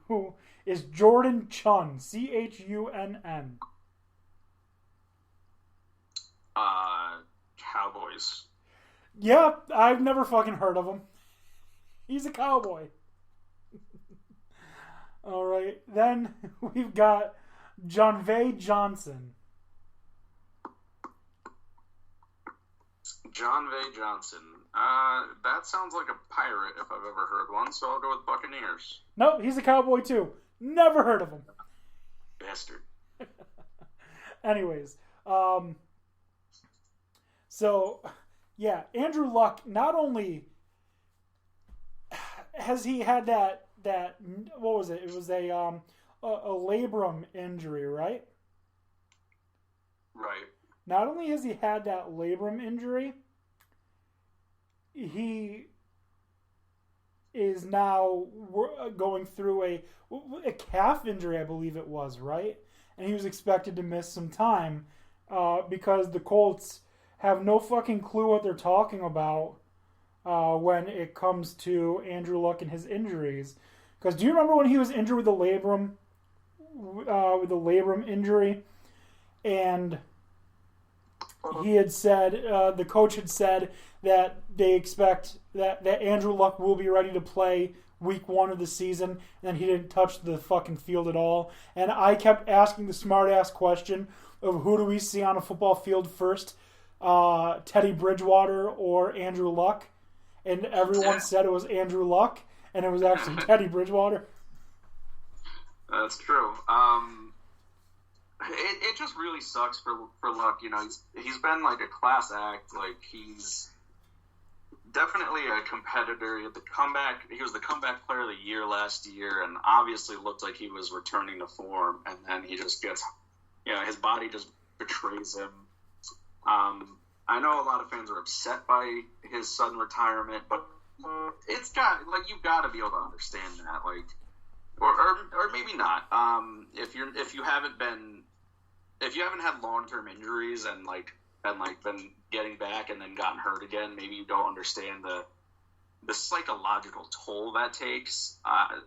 you is Jordan Chunn, Chunn. Cowboys. Yeah, I've never fucking heard of him. He's a cowboy. All right, then we've got Jon'Vea Johnson. Jon'Vea Johnson. That sounds like a pirate if I've ever heard one, so I'll go with Buccaneers. No, he's a cowboy too. Never heard of him. Bastard. Anyways, so yeah, Andrew Luck, not only has he had that what was it? It was a labrum injury, right? Right. Not only has he had that labrum injury, he is now going through a calf injury, I believe it was, right? And he was expected to miss some time because the Colts have no fucking clue what they're talking about when it comes to Andrew Luck and his injuries. Because do you remember when he was injured with the labrum injury, and he had said, the coach had said that they expect that Andrew Luck will be ready to play week 1 of the season, and then he didn't touch the fucking field at all. And I kept asking the smart-ass question of who do we see on a football field first, Teddy Bridgewater or Andrew Luck? And everyone said it was Andrew Luck, and it was actually Teddy Bridgewater. That's true. It just really sucks for Luck. You know, he's been like a class act. Like, he's definitely a competitor. He was the comeback player of the year last year, and obviously looked like he was returning to form. And then he just gets, his body just betrays him. I know a lot of fans are upset by his sudden retirement, but you've got to be able to understand that, like, or maybe not. If you haven't had long-term injuries and been getting back and then gotten hurt again, maybe you don't understand the psychological toll that takes.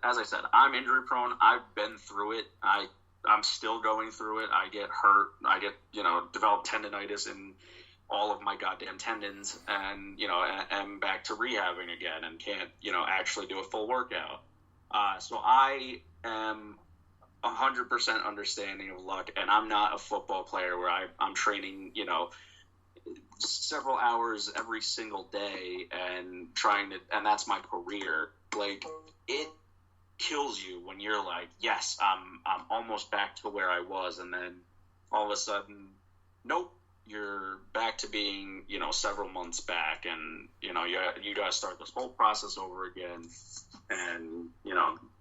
As I said, I'm injury prone. I've been through it. I'm still going through it. I get hurt. I develop tendonitis in all of my goddamn tendons, and am back to rehabbing again and can't actually do a full workout. So I am 100% understanding of Luck, and I'm not a football player where I'm training several hours every single day and and that's my career. Like, it kills you when you're like, yes, I'm almost back to where I was, and then all of a sudden, nope, you're back to being several months back, and you got to start this whole process over again. And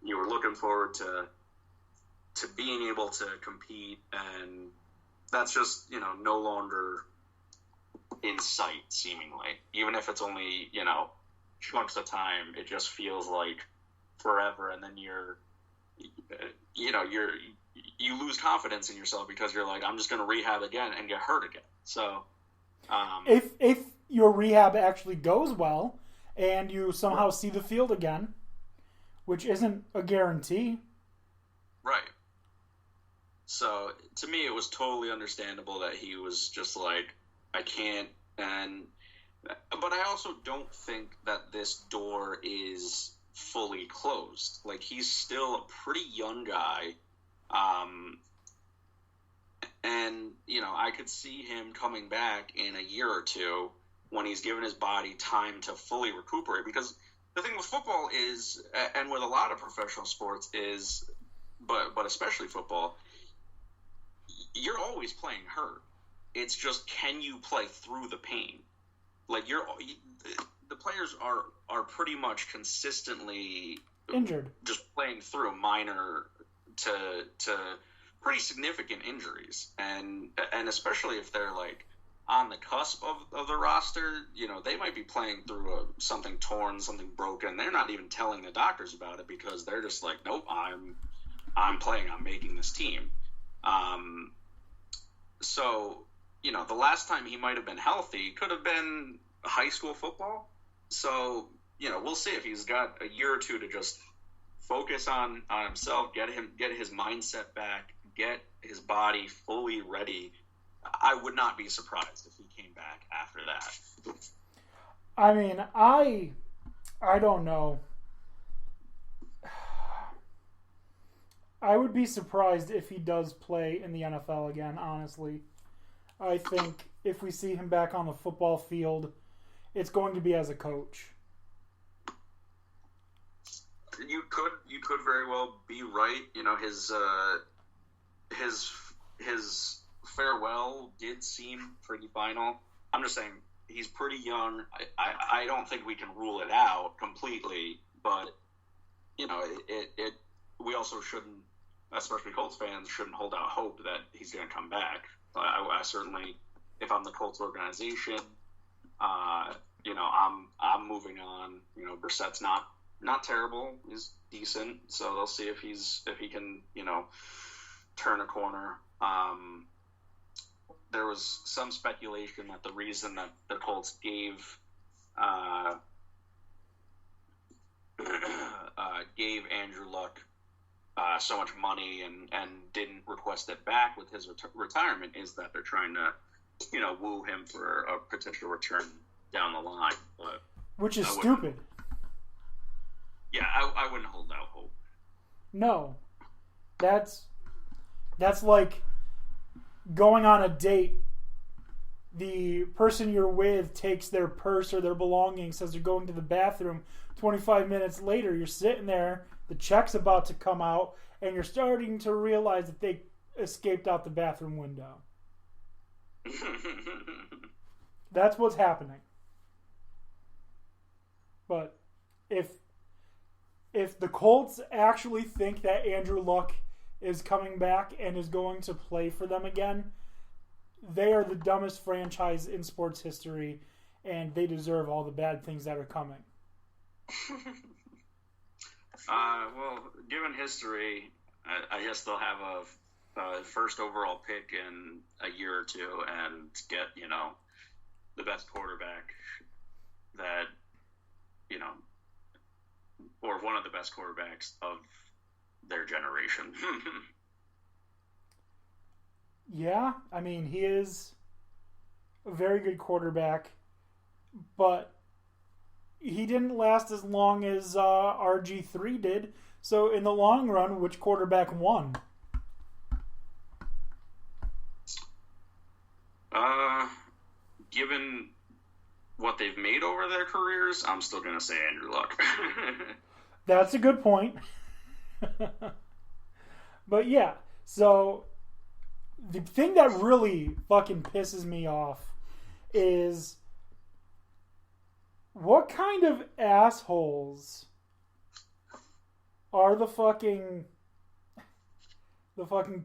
you were looking forward to being able to compete, and that's just no longer in sight, seemingly. Even if it's only chunks of time, it just feels like forever, and then you lose confidence in yourself because you're like, I'm just going to rehab again and get hurt again. So if your rehab actually goes well and you somehow see the field again, which isn't a guarantee, right? So to me, it was totally understandable that he was just like, I can't. But I also don't think that this door is fully closed. Like, he's still a pretty young guy. And I could see him coming back in a year or two when he's given his body time to fully recuperate. Because the thing with football is, and with a lot of professional sports is, but especially football, you're always playing hurt. It's just, can you play through the pain? Like, the players are pretty much consistently injured, just playing through minor to pretty significant injuries, and especially if they're like on the cusp of the roster, they might be playing through something torn, something broken. They're not even telling the doctors about it because they're just like, nope, I'm playing, I'm making this team. So the last time he might have been healthy could have been high school football. So we'll see if he's got a year or two to just focus on himself, get his mindset back, get his body fully ready. I would not be surprised if he came back after that. I mean, I don't know. I would be surprised if he does play in the NFL again, honestly. I think if we see him back on the football field, it's going to be as a coach. You could very well be right. You know, his farewell did seem pretty final. I'm just saying he's pretty young. I don't think we can rule it out completely, but you know, it we also shouldn't, especially Colts fans, shouldn't hold out hope that he's going to come back. I certainly, if I'm the Colts organization, you know, I'm moving on. You know, Brissett's not terrible. He's decent, so they'll see if he can, you know, turn a corner. There was some speculation that the reason that the Colts gave Andrew Luck so much money and didn't request it back with his retirement is that they're trying to, you know, woo him for a potential return down the line. But which is stupid. Yeah, I wouldn't hold out hope. No. That's like going on a date. The person you're with takes their purse or their belongings, says they're going to the bathroom. 25 minutes later, you're sitting there, the check's about to come out, and you're starting to realize that they escaped out the bathroom window. That's what's happening. But if the Colts actually think that Andrew Luck is coming back and is going to play for them again, they are the dumbest franchise in sports history, and they deserve all the bad things that are coming. Well, given history, I guess they'll have a first overall pick in a year or two and get, you know, the best quarterback that, you know, or one of the best quarterbacks of their generation. Yeah, I mean, he is a very good quarterback, but he didn't last as long as RG3 did. So in the long run, which quarterback won? Given what they've made over their careers, I'm still going to say Andrew Luck. That's a good point. But yeah, so the thing that really fucking pisses me off is what kind of assholes are the fucking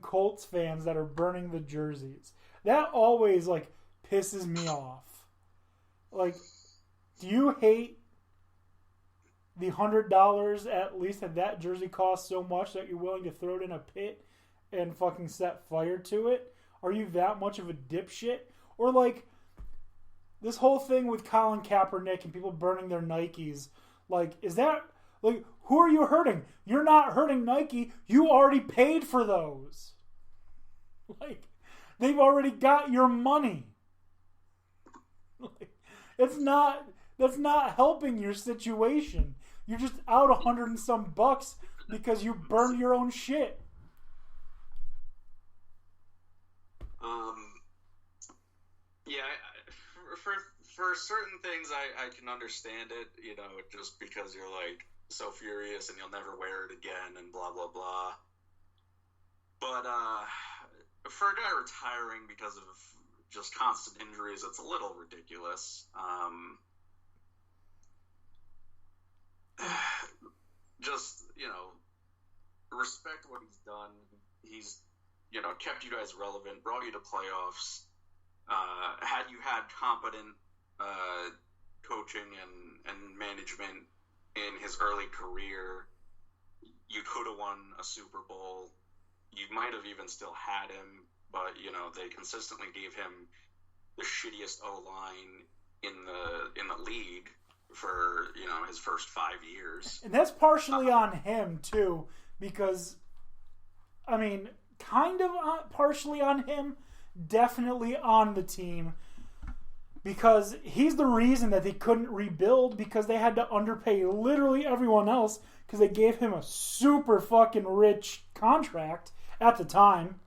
Colts fans that are burning the jerseys. That always like pisses me off. Like, do you hate the $100 at least that jersey costs so much that you're willing to throw it in a pit and fucking set fire to it? Are you that much of a dipshit? Or like this whole thing with Colin Kaepernick and people burning their Nikes, like, is that like, who are you hurting? You're not hurting Nike. You already paid for those. Like, they've already got your money. Like, that's not helping your situation. You're just out $100 and some bucks because you burned your own shit. Yeah, for certain things I can understand it, you know, just because you're like so furious and you'll never wear it again and blah blah blah. But for a guy retiring because of just constant injuries, it's a little ridiculous. Just, you know, respect what he's done. He's, you know, kept you guys relevant, brought you to playoffs. Had you had competent coaching and management in his early career, you could have won a Super Bowl. You might have even still had him, but, you know, they consistently gave him the shittiest O-line in the league for his first 5 years. And that's partially on him too, because I mean, kind of partially on him, definitely on the team, because he's the reason that they couldn't rebuild, because they had to underpay literally everyone else because they gave him a super fucking rich contract at the time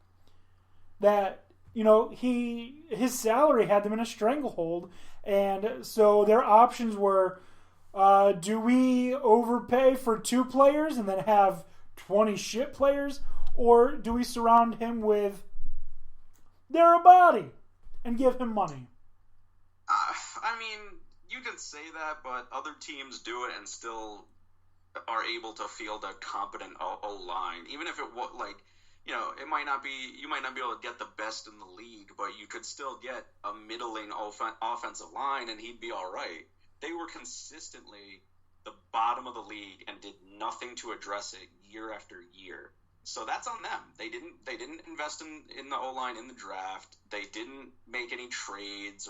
that, his salary had them in a stranglehold. And so their options were, do we overpay for 2 players and then have 20 shit players, or do we surround him with their body and give him money? I mean, you can say that, but other teams do it and still are able to field a competent O-line. Even if it was it might not be, you might not be able to get the best in the league, but you could still get a middling offensive line and he'd be all right. They were consistently the bottom of the league and did nothing to address it year after year. So that's on them. They didn't invest in the O-line in the draft. They didn't make any trades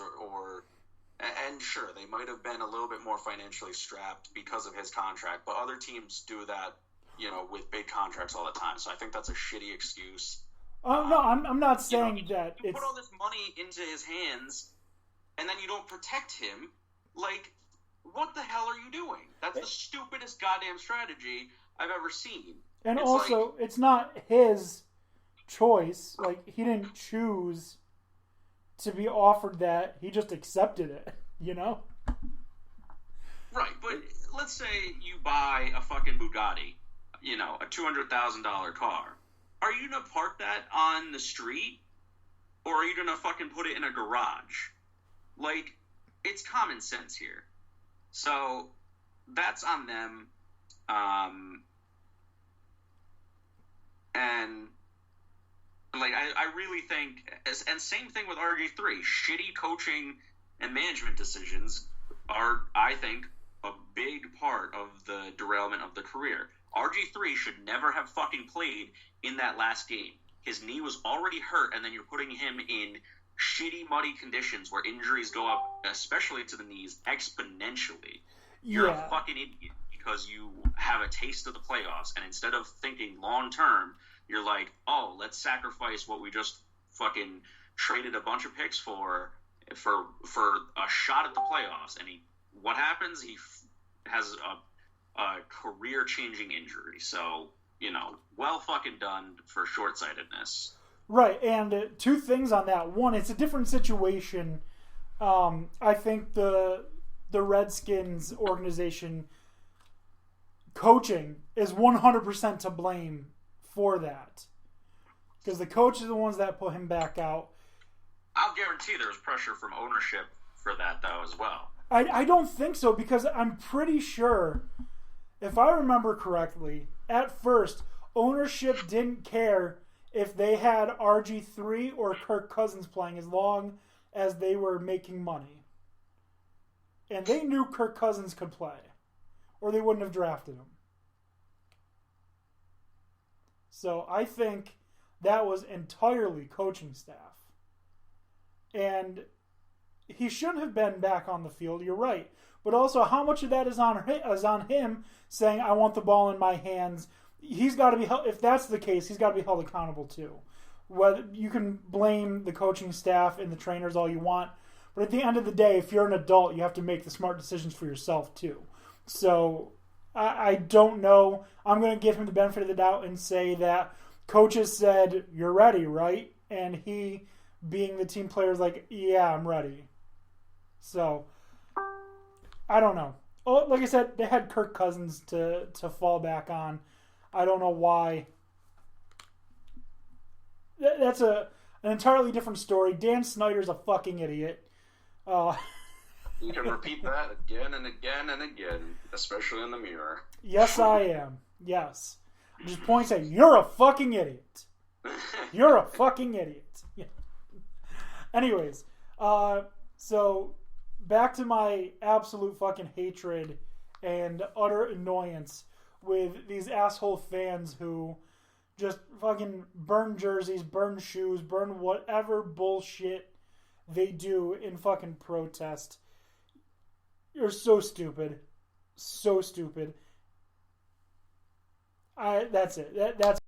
and sure, they might have been a little bit more financially strapped because of his contract, but other teams do that, with big contracts all the time. So I think that's a shitty excuse. No, I'm not saying that you put all this money into his hands and then you don't protect him. Like, what the hell are you doing? That's the stupidest goddamn strategy I've ever seen. And it's not his choice. Like, he didn't choose to be offered that. He just accepted it, Right, but let's say you buy a fucking Bugatti, a $200,000 car. Are you going to park that on the street? Or are you going to fucking put it in a garage? Like, it's common sense here. So, that's on them. And I really think, and same thing with RG3, shitty coaching and management decisions are, I think, a big part of the derailment of the career. RG3 should never have fucking played in that last game. His knee was already hurt, and then you're putting him in shitty, muddy conditions where injuries go up, especially to the knees, exponentially. You're a fucking idiot because you have a taste of the playoffs, and instead of thinking long-term, you're like, oh, let's sacrifice what we just fucking traded a bunch of picks for a shot at the playoffs. And what happens? He has a career-changing injury. So, well fucking done for short-sightedness. Right, and 2 things on that. One, it's a different situation. I think the Redskins organization coaching is 100% to blame for that, because the coach is the ones that put him back out. I'll guarantee there's pressure from ownership for that, though, as well. I don't think so, because I'm pretty sure, if I remember correctly, at first, ownership didn't care if they had RG3 or Kirk Cousins playing as long as they were making money. And they knew Kirk Cousins could play, or they wouldn't have drafted him. So I think that was entirely coaching staff. And he shouldn't have been back on the field, you're right. But also, how much of that is on him saying, I want the ball in my hands? He's got to be held, if that's the case, he's got to be held accountable too. Whether you can blame the coaching staff and the trainers all you want, but at the end of the day, if you're an adult, you have to make the smart decisions for yourself too. So I don't know. I'm going to give him the benefit of the doubt and say that coaches said, you're ready, right? And he, being the team player, is like, yeah, I'm ready. So, I don't know. Oh, like I said, they had Kirk Cousins to fall back on. I don't know why. That's an entirely different story. Dan Snyder's a fucking idiot. You can repeat that again and again and again, especially in the mirror. Yes, I am. Yes. I'm just pointing saying, you're a fucking idiot. You're a fucking idiot. Yeah. Anyways, so back to my absolute fucking hatred and utter annoyance with these asshole fans who just fucking burn jerseys, burn shoes, burn whatever bullshit they do in fucking protest. You're so stupid. So stupid. That's it. That's